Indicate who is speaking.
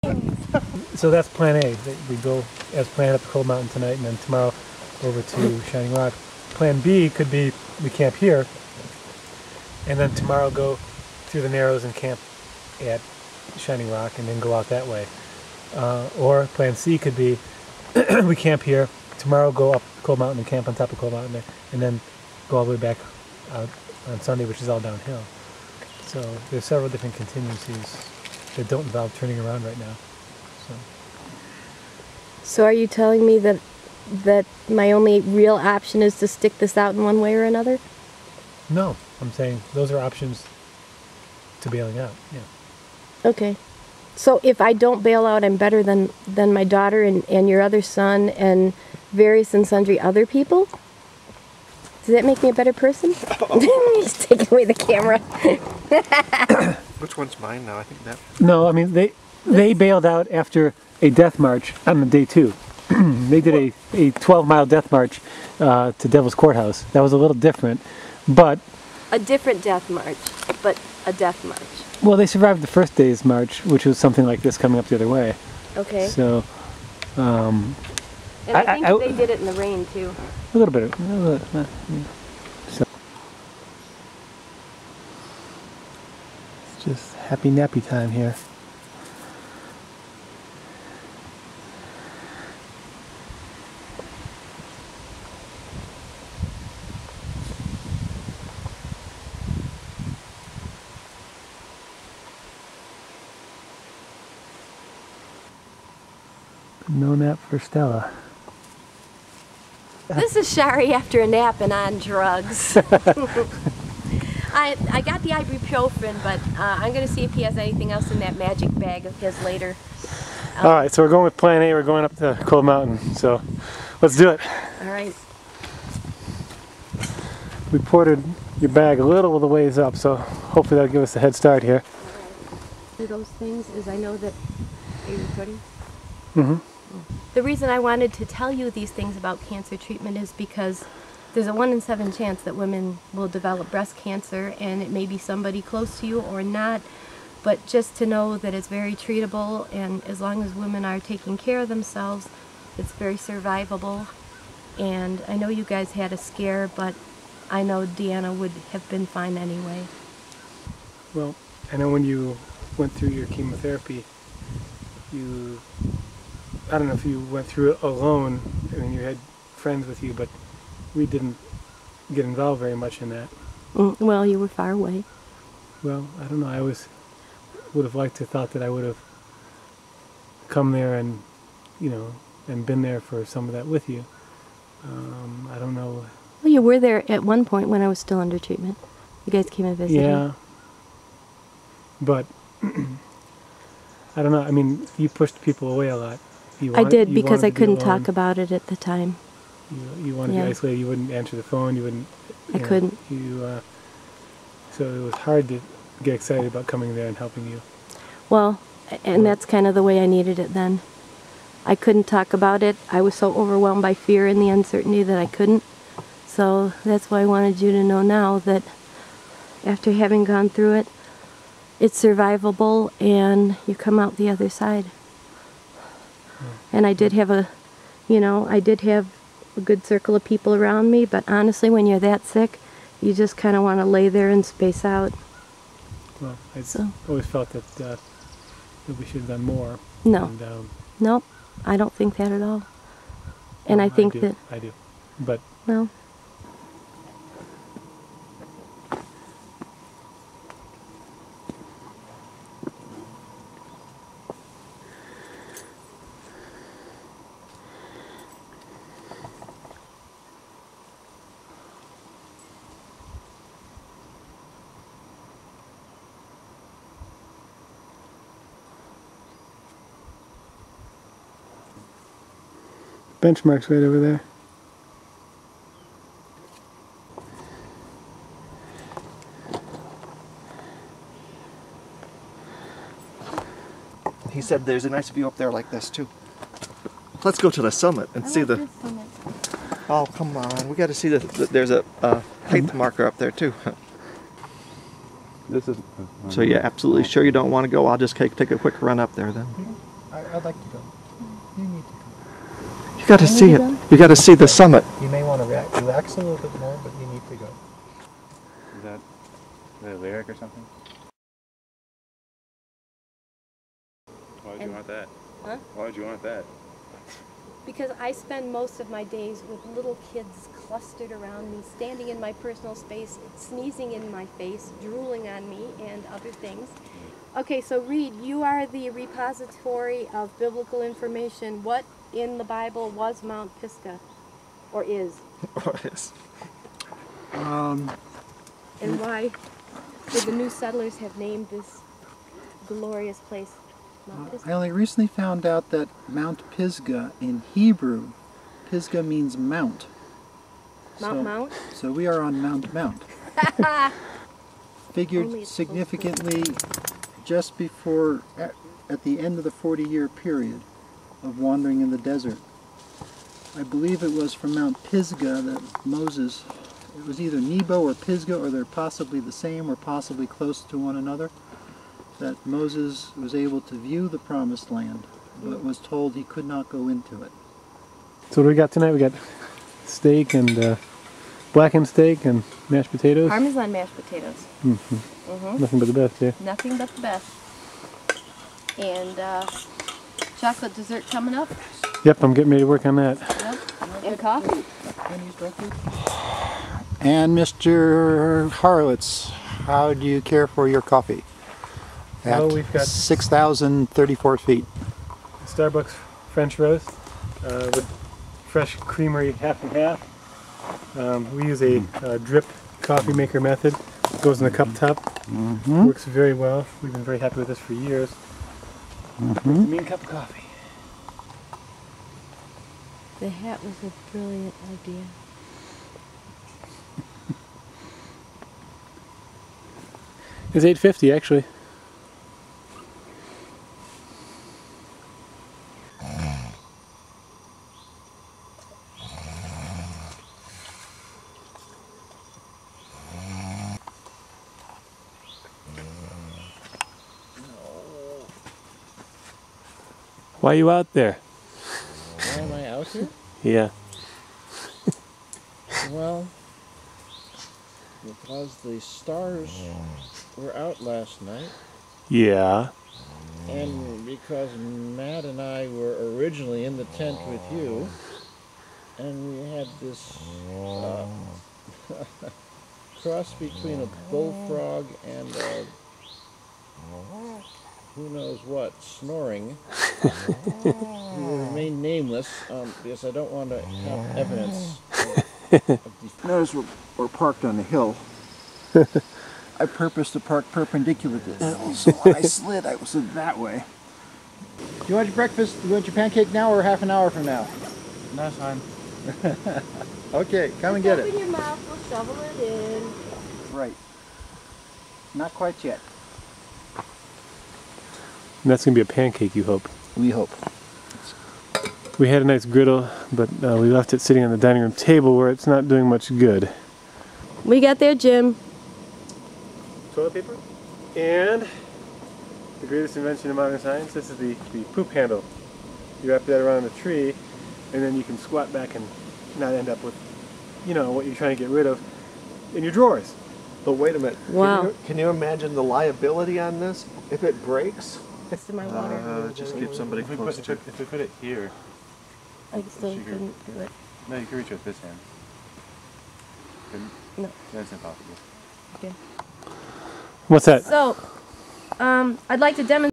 Speaker 1: So that's plan A. We go as planned up to Cold Mountain tonight, and then tomorrow over to Shining Rock. Plan B could be we camp here, and then tomorrow go through the Narrows and camp at Shining Rock, and then go out that way. Or plan C could be we camp here, tomorrow go up Cold Mountain and camp on top of Cold Mountain there, and then go all the way back out on Sunday, which is all downhill. So there's several different contingencies that don't involve turning around right now.
Speaker 2: So are you telling me that my only real option is to stick this out in one way or another?
Speaker 1: No, I'm saying those are options to bailing out. Yeah.
Speaker 2: Okay. So if I don't bail out, I'm better than my daughter and your other son and various and sundry other people? Does that make me a better person? He's taking away the camera.
Speaker 3: Which one's mine now? I think that.
Speaker 1: No, I mean they bailed out after a death march on the day 2. They did a 12-mile death march to Devil's Courthouse. That was a little different, but
Speaker 2: A different death march, but a death march.
Speaker 1: well, they survived the first day's march, which was something like this coming up the other way.
Speaker 2: Okay.
Speaker 1: So
Speaker 2: And I think
Speaker 1: I-
Speaker 2: they did it in the rain too.
Speaker 1: a little bit. So it's just happy nappy time here. No nap for Stella.
Speaker 2: This is Shari after a nap and on drugs. I got the ibuprofen, but I'm going to see if he has anything else in that magic bag of his later.
Speaker 1: All right, so we're going with plan A. We're going up to Cold Mountain. So let's do it.
Speaker 2: All right.
Speaker 1: We ported your bag a little of the ways up, so hopefully that'll give us a head start here.
Speaker 2: Those things is I know that. Are you recording?
Speaker 1: Mm-hmm.
Speaker 2: The reason I wanted to tell you these things about cancer treatment is because there's a 1 in 7 chance that women will develop breast cancer, and it may be somebody close to you or not, but just to know that it's very treatable, and as long as women are taking care of themselves, it's very survivable. And I know you guys had a scare, but I know Deanna would have been fine anyway.
Speaker 1: Well, I know when you went through your chemotherapy, I don't know if you went through it alone. I mean, you had friends with you, but we didn't get involved very much in that.
Speaker 2: Well, you were far away.
Speaker 1: Well, I don't know. I always would have liked to thought that I would have come there and, and been there for some of that with you. I don't know.
Speaker 2: Well, you were there at one point when I was still under treatment. You guys came and visited.
Speaker 1: Yeah. But I don't know. I mean, you pushed people away a lot.
Speaker 2: I did because I couldn't talk about it at the time.
Speaker 1: You wanted to be isolated. You wouldn't answer the phone. You wouldn't.
Speaker 2: I couldn't.
Speaker 1: So it was hard to get excited about coming there and helping you.
Speaker 2: Well, and that's kind of the way I needed it then. I couldn't talk about it. I was so overwhelmed by fear and the uncertainty that I couldn't. So that's why I wanted you to know now that after having gone through it, it's survivable and you come out the other side. And I did have a good circle of people around me, but honestly, when you're that sick, you just kind of want to lay there and space out.
Speaker 1: Well, I always felt that we should have done more.
Speaker 2: No.
Speaker 1: And,
Speaker 2: nope, I don't think that at all. And I think that...
Speaker 1: I do. But...
Speaker 2: Well...
Speaker 1: Benchmark's right over there.
Speaker 3: He said there's a nice view up there like this too. Let's go to the summit and see the. Oh, come on! We got to see there's a height marker up there too.
Speaker 4: This is.
Speaker 3: So you're absolutely sure you don't want to go? I'll just take a quick run up there then.
Speaker 4: I'd like to go. You need to go.
Speaker 3: You got to see it. You got to see the summit.
Speaker 4: You may want to relax a little bit more, but you need to go.
Speaker 5: Is that a lyric or something? Why would you want that?
Speaker 2: Huh?
Speaker 5: Why would you want that?
Speaker 2: Because I spend most of my days with little kids clustered around me, standing in my personal space, sneezing in my face, drooling on me, and other things. Okay, so Reed, you are the repository of biblical information. What in the Bible was Mount Pisgah, or is? And why did the new settlers have named this glorious place Mount Pisgah?
Speaker 4: I only recently found out that Mount Pisgah in Hebrew, Pisgah means mount.
Speaker 2: Mount?
Speaker 4: So we are on Mount.
Speaker 2: Only
Speaker 4: Figured
Speaker 2: it's
Speaker 4: significantly just before, at the end of the 40-year period of wandering in the desert. I believe it was from Mount Pisgah that Moses, it was either Nebo or Pisgah, or they're possibly the same or possibly close to one another, that Moses was able to view the promised land, but was told he could not go into it.
Speaker 1: So what do we got tonight? We got steak and blackened steak and mashed potatoes.
Speaker 2: Parmesan mashed potatoes.
Speaker 1: Nothing but the best here.
Speaker 2: Nothing but the best. And chocolate dessert coming up.
Speaker 1: Yep, I'm getting ready to work on that.
Speaker 2: Yep. And coffee.
Speaker 4: And Mr. Horowitz, how do you care for your coffee? At
Speaker 1: Well, we've got
Speaker 4: 6,034 feet.
Speaker 1: Starbucks French roast with fresh creamery half and half. We use a drip coffee maker method. Goes in a cup top. Works very well. We've been very happy with this for years. Mean cup of coffee.
Speaker 2: The hat was a brilliant idea.
Speaker 1: It's $8.50 actually. Why are you out there?
Speaker 6: Why am I out here?
Speaker 1: Yeah.
Speaker 6: Well, because the stars were out last night,
Speaker 1: Yeah.
Speaker 6: and because Matt and I were originally in the tent with you, and we had this cross between a bullfrog and a who knows what, snoring. We will remain nameless because I don't want to have evidence. Notice we're parked on a hill. I purposed to park perpendicular to the hill, so when I slid, I slid that way. Do you want your breakfast? Do you want your pancake now or half an hour from now?
Speaker 5: No, it's fine.
Speaker 6: Okay, come and get
Speaker 2: Open
Speaker 6: it.
Speaker 2: your mouth, we'll shovel it in.
Speaker 6: Right. Not quite yet.
Speaker 1: And that's going to be a pancake, you hope.
Speaker 6: We hope.
Speaker 1: We had a nice griddle, but we left it sitting on the dining room table where it's not doing much good.
Speaker 2: We got there, Jim.
Speaker 1: Toilet paper. And the greatest invention in modern science, this is the poop handle. You wrap that around the tree, and then you can squat back and not end up with, you know, what you're trying to get rid of in your drawers.
Speaker 3: But wait a minute.
Speaker 2: Wow.
Speaker 3: Can you imagine the liability on this if it breaks?
Speaker 2: It's in my water.
Speaker 3: Just keep somebody
Speaker 5: If we
Speaker 3: close to.
Speaker 5: if we put it here,
Speaker 2: I still
Speaker 5: Sugar.
Speaker 2: couldn't do it.
Speaker 5: no, you can reach with this hand. Couldn't?
Speaker 2: No.
Speaker 5: That's impossible.
Speaker 2: Okay.
Speaker 1: What's that?
Speaker 2: So, I'd like to demonstrate